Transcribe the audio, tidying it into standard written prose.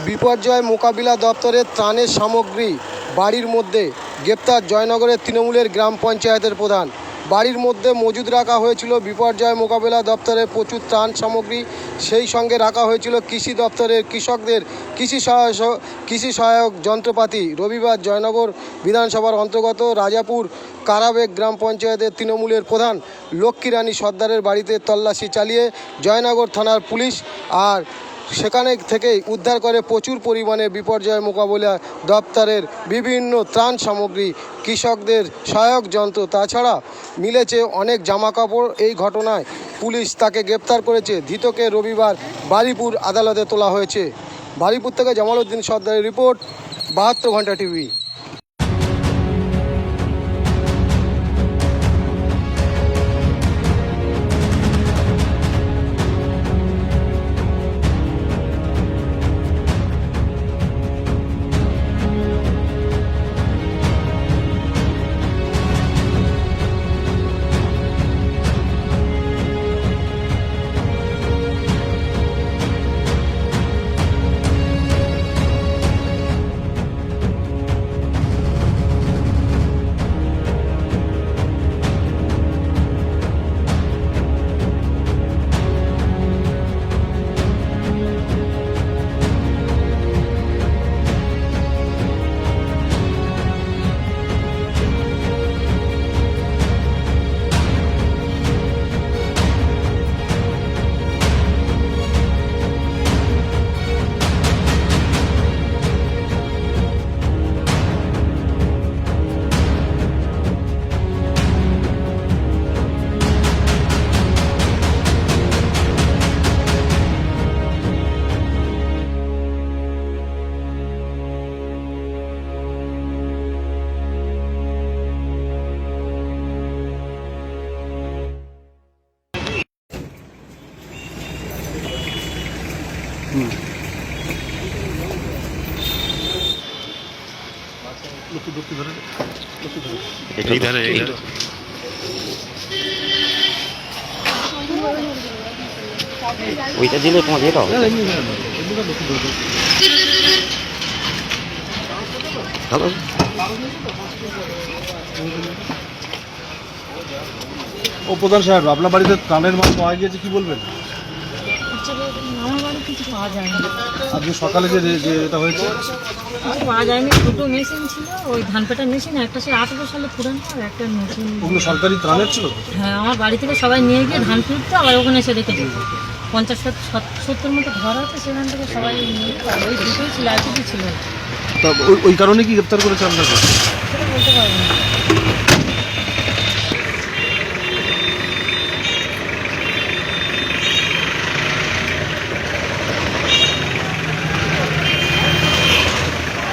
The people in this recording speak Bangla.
বিপর্যয় মোকাবিলা দপ্তরের ত্রাণের সামগ্রী বাড়ির মধ্যে গ্রেপ্তার জয়নগরের তৃণমূলের গ্রাম পঞ্চায়েতের প্রধান। বাড়ির মধ্যে মজুদ রাখা হয়েছিল বিপর্যয় মোকাবিলা দপ্তরের প্রচুর ত্রাণ সামগ্রী, সেই সঙ্গে রাখা হয়েছিল কৃষি দপ্তরের কৃষকদের কৃষি সহায়ক যন্ত্রপাতি। রবিবার জয়নগর বিধানসভার অন্তর্গত রাজাপুর কারাবেগ গ্রাম পঞ্চায়েতের তৃণমূলের প্রধান লক্ষ্মীরানী সর্দারের বাড়িতে তল্লাশি চালিয়ে জয়নগর থানার পুলিশ আর সেখানে থেকেই উদ্ধার করে প্রচুর পরিমাণে বিপর্যয় মোকাবিলা দপ্তরের বিভিন্ন ত্রাণ সামগ্রী, কৃষকদের সহায়ক যন্ত্র, তাছাড়া মিলেছে অনেক জামাকাপড়। এই ঘটনায় পুলিশ তাকে গ্রেপ্তার করেছে। ধৃতকে রবিবার বারুইপুর আদালতে তোলা হয়েছে। বারুইপুর থেকে জামাল উদ্দিন সর্দারের রিপোর্ট, 72 ঘন্টা টিভি। ওইটা দিলে তোমাকে এটাও ও প্রধান সাহেব, আপনার বাড়িতে ত্রাণের মাল পাওয়া গিয়েছে, কি বলবেন? আমার বাড়ি কিছু পাওয়া যায়নি। আজকে সকালে যে এটা হয়েছে কিছু পাওয়া যায়নি। দুটো মেশিন ছিল, ওই ধান পেটার মেশিন, একটা সে 18 সালে পুরানো আর একটা মেশিন। ওগুলো সরকারি ত্রাণের ছিল? হ্যাঁ, আমার বাড়ি থেকে সবাই নিয়ে গিয়ে ধান ফিরতো, আবার ওখানে এসে রেখে দিত। 50-70 মতো ঘর আছে, সেখান থেকে সবাই নিয়ে ওই দুটোই ছিল, আর কিছু ছিল না। তা ওই কারণে কি গ্রেপ্তার করেছে আপনাকে? সেটা বলতে পারবো না।